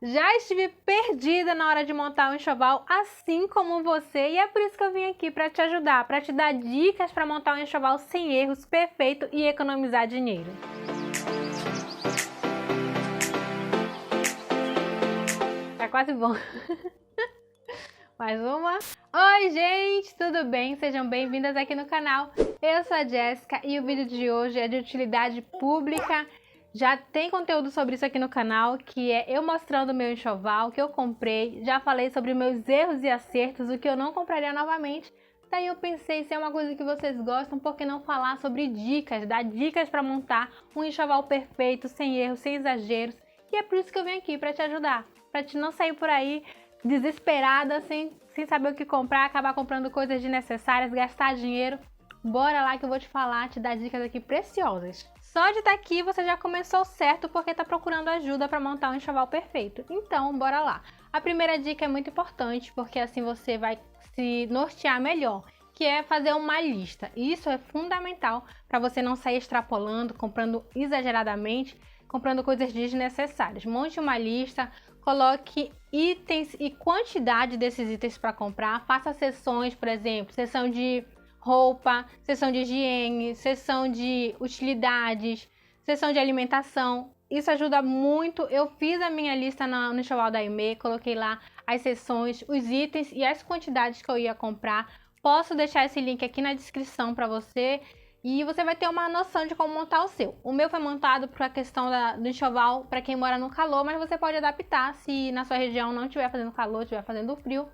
Já estive perdida na hora de montar um enxoval, assim como você, e é por isso que eu vim aqui para te ajudar, para te dar dicas para montar um enxoval sem erros, perfeito e economizar dinheiro. Tá quase bom. Mais uma. Oi, gente, tudo bem? Sejam bem-vindas aqui no canal. Eu sou a Jéssica e o vídeo de hoje é de utilidade pública. Já tem conteúdo sobre isso aqui no canal, que é eu mostrando o meu enxoval que eu comprei. Já falei sobre meus erros e acertos, o que eu não compraria novamente. Daí eu pensei, se é uma coisa que vocês gostam, por que não falar sobre dicas, dar dicas para montar um enxoval perfeito, sem erros, sem exageros. E é por isso que eu vim aqui, para te ajudar, para te não sair por aí desesperada, sem saber o que comprar, acabar comprando coisas desnecessárias, gastar dinheiro. Bora lá que eu vou te falar, te dar dicas aqui preciosas. Só de estar aqui você já começou certo porque está procurando ajuda para montar um enxoval perfeito. Então, bora lá. A primeira dica é muito importante porque assim você vai se nortear melhor, que é fazer uma lista. Isso é fundamental para você não sair extrapolando, comprando exageradamente, comprando coisas desnecessárias. Monte uma lista, coloque itens e quantidade desses itens para comprar. Faça seções, por exemplo, seção de roupa, seção de higiene, seção de utilidades, seção de alimentação. Isso ajuda muito. Eu fiz a minha lista no enxoval da Aimee, coloquei lá as seções, os itens e as quantidades que eu ia comprar. Posso deixar esse link aqui na descrição para você e você vai ter uma noção de como montar o seu. O meu foi montado para a questão do enxoval para quem mora no calor, mas você pode adaptar se na sua região não estiver fazendo calor, estiver fazendo frio.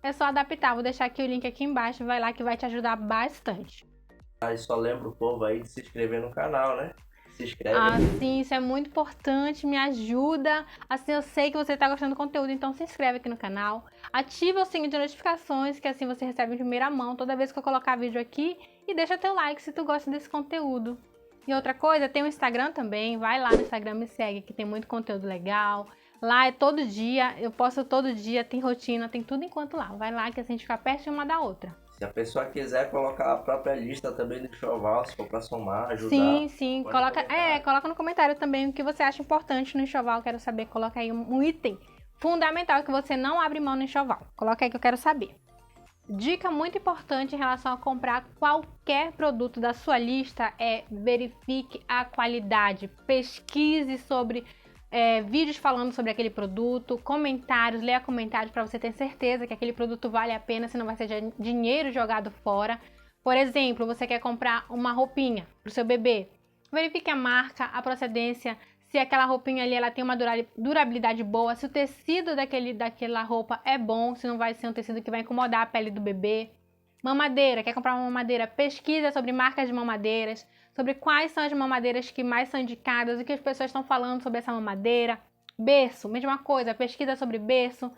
É só adaptar, vou deixar aqui o link aqui embaixo, vai lá que vai te ajudar bastante. E só lembra o povo aí de se inscrever no canal, né? Se inscreve. Sim, isso é muito importante, me ajuda. Assim eu sei que você está gostando do conteúdo, então se inscreve aqui no canal. Ativa o sininho de notificações, que assim você recebe em primeira mão toda vez que eu colocar vídeo aqui. E deixa teu like se tu gosta desse conteúdo. E outra coisa, tem o Instagram também, vai lá no Instagram, me segue, que tem muito conteúdo legal. Lá é todo dia, eu posto todo dia, tem rotina, tem tudo enquanto lá. Vai lá que assim a gente fica perto uma da outra. Se a pessoa quiser colocar a própria lista também do enxoval, se for para somar, ajudar. Sim, coloca no comentário também o que você acha importante no enxoval. Quero saber, coloca aí um item fundamental que você não abre mão no enxoval. Coloca aí que eu quero saber. Dica muito importante em relação a comprar qualquer produto da sua lista é verifique a qualidade, pesquise sobre vídeos falando sobre aquele produto, comentários, leia comentários para você ter certeza que aquele produto vale a pena, senão vai ser dinheiro jogado fora. Por exemplo, você quer comprar uma roupinha para o seu bebê, verifique a marca, a procedência, se aquela roupinha ali ela tem uma durabilidade boa, se o tecido daquela roupa é bom, se não vai ser um tecido que vai incomodar a pele do bebê. Mamadeira, quer comprar uma mamadeira? Pesquisa sobre marcas de mamadeiras, sobre quais são as mamadeiras que mais são indicadas, o que as pessoas estão falando sobre essa mamadeira. Berço, mesma coisa, pesquisa sobre berço,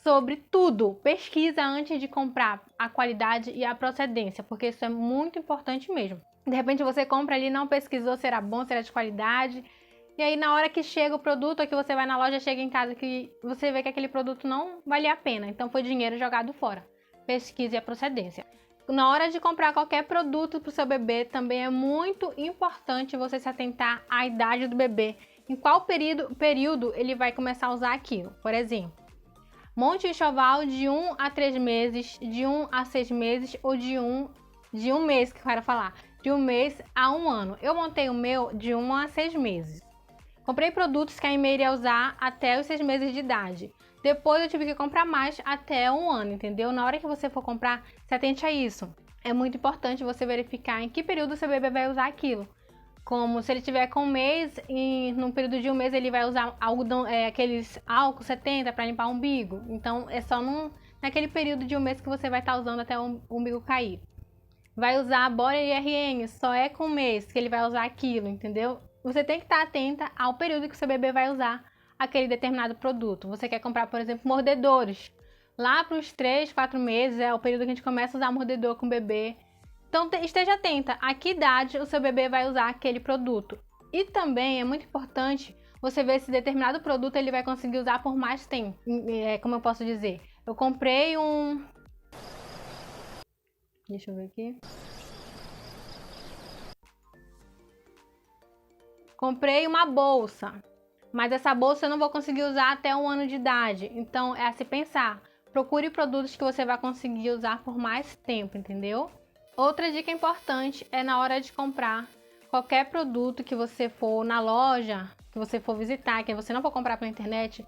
sobre tudo. Pesquisa antes de comprar a qualidade e a procedência, porque isso é muito importante mesmo. De repente você compra ali, não pesquisou se era bom, se era de qualidade, e aí na hora que chega o produto, ou que você vai na loja, chega em casa, que você vê que aquele produto não valia a pena, então foi dinheiro jogado fora. Pesquise a procedência. Na hora de comprar qualquer produto para o seu bebê, também é muito importante você se atentar à idade do bebê. Em qual período ele vai começar a usar aquilo. Por exemplo, monte um enxoval de 1 a 3 meses, de 1 a 6 meses ou de um mês, que eu quero falar, de 1 mês a 1 ano. Eu montei o meu de 1 a 6 meses. Comprei produtos que a Aimee iria usar até os 6 meses de idade. Depois eu tive que comprar mais até 1 ano, entendeu? Na hora que você for comprar, se atente a isso. É muito importante você verificar em que período seu bebê vai usar aquilo. Como se ele tiver com 1 mês e no período de 1 mês ele vai usar algodão, aqueles álcool 70 para limpar o umbigo. Então é só naquele período de 1 mês que você vai estar usando até o umbigo cair. Vai usar a Bora IRN, só é com 1 mês que ele vai usar aquilo, entendeu? Você tem que estar atenta ao período que seu bebê vai usar aquele determinado produto. Você quer comprar, por exemplo, mordedores. Lá para os 3, 4 meses é o período que a gente começa a usar mordedor com o bebê. Então esteja atenta a que idade o seu bebê vai usar aquele produto. E também é muito importante você ver se determinado produto ele vai conseguir usar por mais tempo. Como eu posso dizer? Eu comprei um... Deixa eu ver aqui. Comprei uma bolsa. mas essa bolsa eu não vou conseguir usar até 1 ano de idade. Então é a se pensar. Procure produtos que você vai conseguir usar por mais tempo, entendeu? Outra dica importante é na hora de comprar qualquer produto que você for na loja, que você for visitar, que você não for comprar pela internet,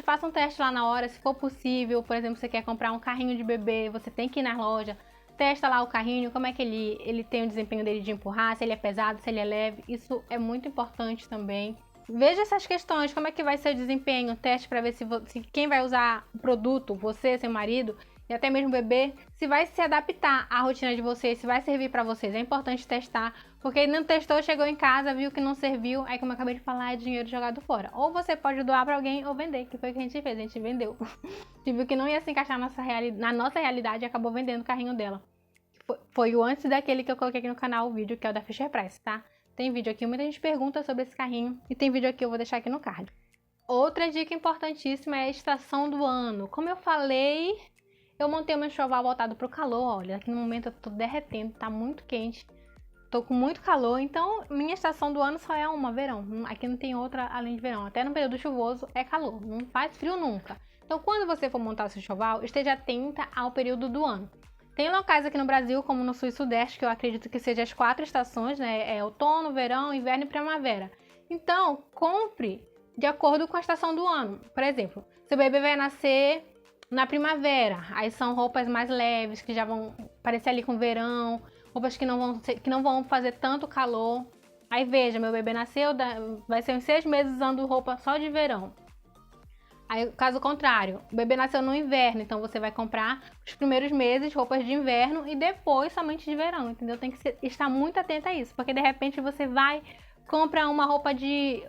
faça um teste lá na hora, se for possível. Por exemplo, você quer comprar um carrinho de bebê, você tem que ir na loja, testa lá o carrinho, como é que ele tem o desempenho dele de empurrar, se ele é pesado, se ele é leve. Isso é muito importante também. Veja essas questões, como é que vai ser o desempenho, teste para ver se quem vai usar o produto, você, seu marido e até mesmo o bebê, se vai se adaptar à rotina de vocês, se vai servir para vocês. É importante testar, porque não testou, chegou em casa, viu que não serviu, aí como eu acabei de falar, é dinheiro jogado fora. Ou você pode doar para alguém ou vender, que foi o que a gente fez, a gente vendeu. E viu que não ia se encaixar na nossa realidade e acabou vendendo o carrinho dela. Foi o antes daquele que eu coloquei aqui no canal, o vídeo, que é o da Fisher Price, tá? Tem vídeo aqui, muita gente pergunta sobre esse carrinho e tem vídeo aqui, eu vou deixar aqui no card. Outra dica importantíssima é a estação do ano. Como eu falei, eu montei meu enxoval voltado pro calor. Olha, aqui no momento eu tô derretendo, tá muito quente. Tô com muito calor, então minha estação do ano só é uma, verão. Aqui não tem outra além de verão. Até no período chuvoso é calor, não faz frio nunca. Então quando você for montar seu enxoval, esteja atenta ao período do ano. Tem locais aqui no Brasil, como no Sul e Sudeste, que eu acredito que sejam as 4 estações, né? É outono, verão, inverno e primavera. Então, compre de acordo com a estação do ano. Por exemplo, seu bebê vai nascer na primavera, aí são roupas mais leves, que já vão parecer ali com verão, roupas que não vão fazer tanto calor. Aí veja, meu bebê nasceu, vai ser uns 6 meses usando roupa só de verão. Aí, caso contrário, o bebê nasceu no inverno, então você vai comprar os primeiros meses roupas de inverno e depois somente de verão, entendeu? Tem que estar muito atenta a isso, porque de repente você compra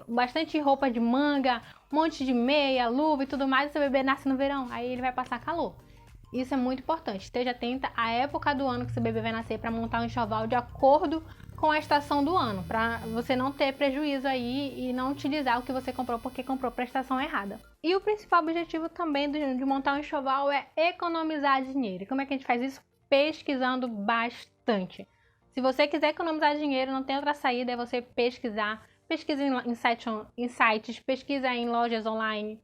bastante roupa de manga, um monte de meia, luva e tudo mais, e seu bebê nasce no verão, aí ele vai passar calor. Isso é muito importante, esteja atenta à época do ano que seu bebê vai nascer para montar um enxoval de acordo com a estação do ano, para você não ter prejuízo aí e não utilizar o que você comprou porque comprou para a estação errada. E o principal objetivo também de montar um enxoval é economizar dinheiro. E como é que a gente faz isso? Pesquisando bastante. Se você quiser economizar dinheiro, não tem outra saída, é você pesquisar. Pesquisa em sites, pesquisa em lojas online.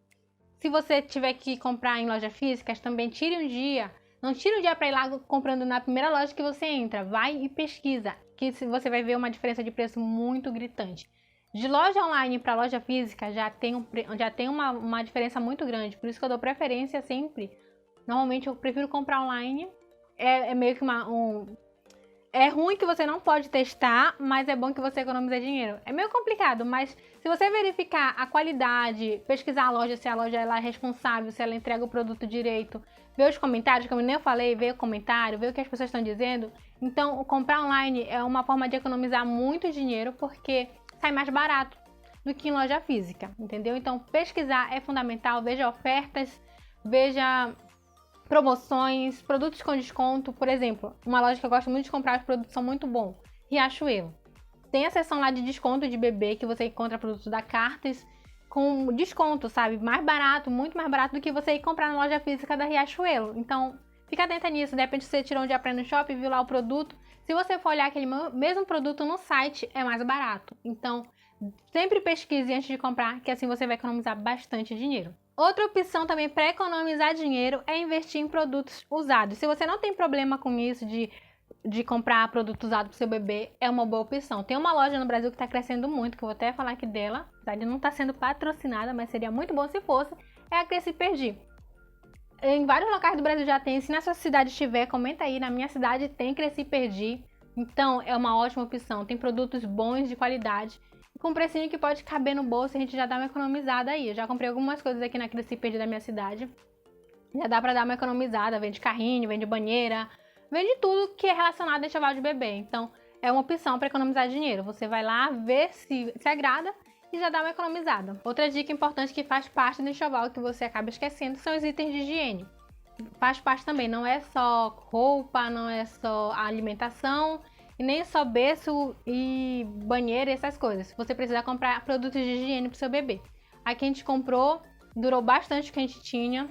Se você tiver que comprar em lojas físicas, também tire um dia. Não tire um dia para ir lá comprando na primeira loja que você entra. Vai e pesquisa, que você vai ver uma diferença de preço muito gritante. De loja online para loja física já tem uma diferença muito grande. Por isso que eu dou preferência sempre. Normalmente eu prefiro comprar online. É meio que é ruim que você não pode testar, mas é bom que você economize dinheiro. É meio complicado, mas se você verificar a qualidade, pesquisar a loja, se a loja ela é responsável, se ela entrega o produto direito, ver os comentários, como eu nem falei, ver o comentário, ver o que as pessoas estão dizendo. Então, comprar online é uma forma de economizar muito dinheiro, porque sai mais barato do que em loja física, entendeu? Então, pesquisar é fundamental, veja ofertas, veja promoções, produtos com desconto. Por exemplo, uma loja que eu gosto muito de comprar, os produtos são muito bons, Riachuelo. Tem a seção lá de desconto de bebê, que você encontra produtos da Cartes com desconto, sabe? Mais barato, muito mais barato do que você ir comprar na loja física da Riachuelo. Então, fica atenta nisso. De repente você tirou um dia pra ir no shopping, viu lá o produto. Se você for olhar aquele mesmo produto no site, é mais barato. Então, sempre pesquise antes de comprar, que assim você vai economizar bastante dinheiro. Outra opção também para economizar dinheiro é investir em produtos usados. Se você não tem problema com isso de comprar produto usado para o seu bebê, é uma boa opção. Tem uma loja no Brasil que está crescendo muito, que eu vou até falar aqui dela. Ela não está sendo patrocinada, mas seria muito bom se fosse. É a Cresci Perdi. Em vários locais do Brasil já tem. Se na sua cidade tiver, comenta aí. Na minha cidade tem Cresci Perdi. Então é uma ótima opção. Tem produtos bons, de qualidade, com um precinho que pode caber no bolso, a gente já dá uma economizada aí. Eu já comprei algumas coisas aqui na Cresci Perdi da minha cidade. Já dá pra dar uma economizada. Vende carrinho, vende banheira, vende tudo que é relacionado a enxoval de bebê. Então, é uma opção para economizar dinheiro. Você vai lá, ver se agrada e já dá uma economizada. Outra dica importante que faz parte do enxoval que você acaba esquecendo são os itens de higiene. Faz parte também, não é só roupa, não é só a alimentação, e nem só berço e banheiro e essas coisas. Você precisa comprar produtos de higiene para o seu bebê. Aqui a gente comprou, durou bastante o que a gente tinha.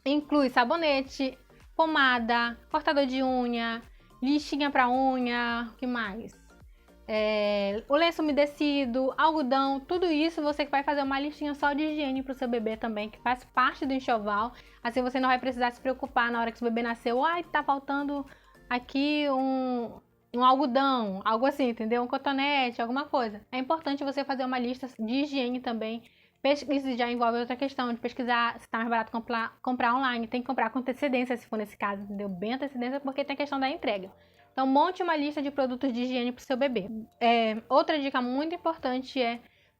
Inclui sabonete, pomada, cortador de unha, lixinha para unha, o que mais? o lenço umedecido, algodão, tudo isso você vai fazer uma listinha só de higiene para o seu bebê também, que faz parte do enxoval. Assim você não vai precisar se preocupar na hora que seu bebê nasceu, ai, tá faltando aqui um algodão, algo assim, entendeu? Um cotonete, alguma coisa. É importante você fazer uma lista de higiene também. Isso já envolve outra questão de pesquisar se tá mais barato comprar online. Tem que comprar com antecedência, se for nesse caso, entendeu? Bem antecedência, porque tem a questão da entrega. Então, monte uma lista de produtos de higiene para o seu bebê. Outra dica muito importante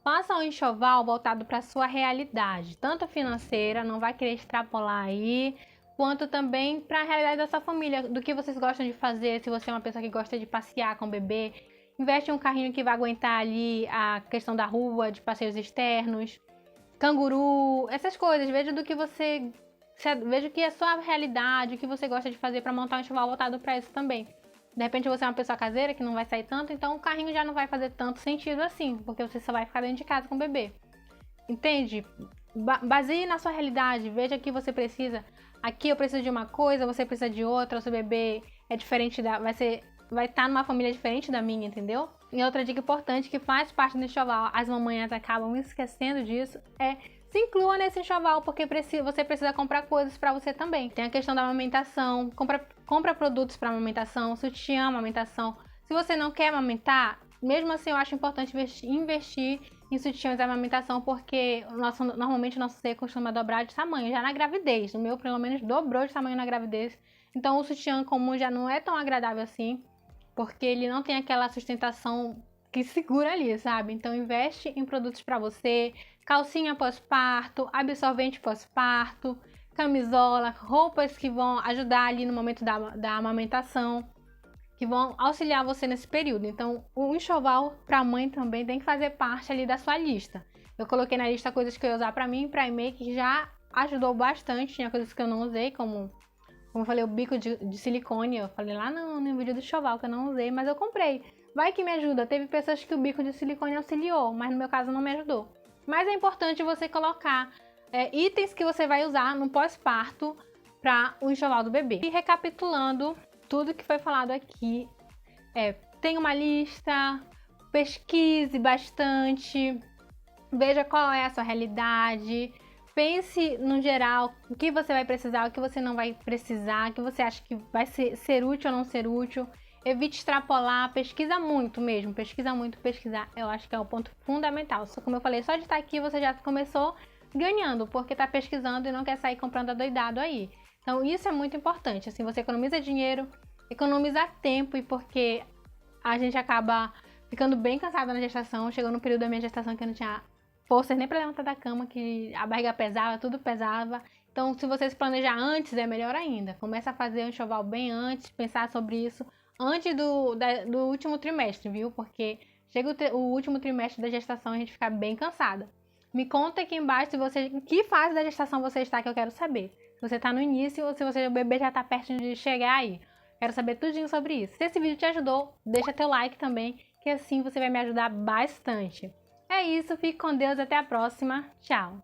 faça um enxoval voltado para a sua realidade, tanto financeira, não vai querer extrapolar aí, quanto também para a realidade da sua família, do que vocês gostam de fazer, se você é uma pessoa que gosta de passear com o bebê, investe em um carrinho que vai aguentar ali a questão da rua, de passeios externos, canguru, essas coisas. Veja o que é a sua realidade, o que você gosta de fazer para montar um enxoval voltado para isso também. De repente você é uma pessoa caseira que não vai sair tanto, então o carrinho já não vai fazer tanto sentido assim, porque você só vai ficar dentro de casa com o bebê. Entende? Baseie na sua realidade, veja que você precisa. Aqui eu preciso de uma coisa, você precisa de outra, o seu bebê é diferente vai estar numa família diferente da minha, entendeu? E outra dica importante que faz parte do enxoval, as mamães acabam esquecendo disso, se inclua nesse enxoval, porque você precisa comprar coisas para você também. Tem a questão da amamentação, compra produtos para amamentação, sutiã, amamentação. Se você não quer amamentar, mesmo assim eu acho importante investir em sutiãs de amamentação, porque normalmente o nosso seio costuma dobrar de tamanho já na gravidez. O meu, pelo menos, dobrou de tamanho na gravidez. Então o sutiã comum já não é tão agradável assim, porque ele não tem aquela sustentação que segura ali, sabe? Então investe em produtos para você, calcinha pós-parto, absorvente pós-parto, camisola, roupas que vão ajudar ali no momento da amamentação, que vão auxiliar você nesse período. Então o enxoval para a mãe também tem que fazer parte ali da sua lista. Eu coloquei na lista coisas que eu ia usar para mim e para Aimee, que já ajudou bastante. Tinha coisas que eu não usei, como eu falei, o bico de silicone. Eu falei lá no vídeo do enxoval que eu não usei, mas eu comprei. Vai que me ajuda. Teve pessoas que o bico de silicone auxiliou, mas no meu caso não me ajudou. Mas é importante você colocar itens que você vai usar no pós-parto para o enxoval do bebê. E recapitulando tudo que foi falado aqui, tenha uma lista, pesquise bastante, veja qual é a sua realidade, pense no geral o que você vai precisar, o que você não vai precisar, o que você acha que vai ser útil ou não ser útil. Evite extrapolar, pesquisa muito mesmo, pesquisar, eu acho que é o ponto fundamental. Como eu falei, só de estar aqui você já começou ganhando, porque está pesquisando e não quer sair comprando adoidado aí. Então isso é muito importante, assim, você economiza dinheiro, economiza tempo, e porque a gente acaba ficando bem cansada na gestação. Chegou no período da minha gestação que eu não tinha forças nem para levantar da cama, que a barriga pesava, tudo pesava. Então se você se planejar antes é melhor ainda, começa a fazer o enxoval bem antes, pensar sobre isso antes do último trimestre, viu? Porque chega o último trimestre da gestação e a gente fica bem cansada. Me conta aqui embaixo em que fase da gestação você está, que eu quero saber. Se você está no início ou se o bebê já está perto de chegar aí. Quero saber tudinho sobre isso. Se esse vídeo te ajudou, deixa teu like também, que assim você vai me ajudar bastante. É isso, fique com Deus, até a próxima. Tchau!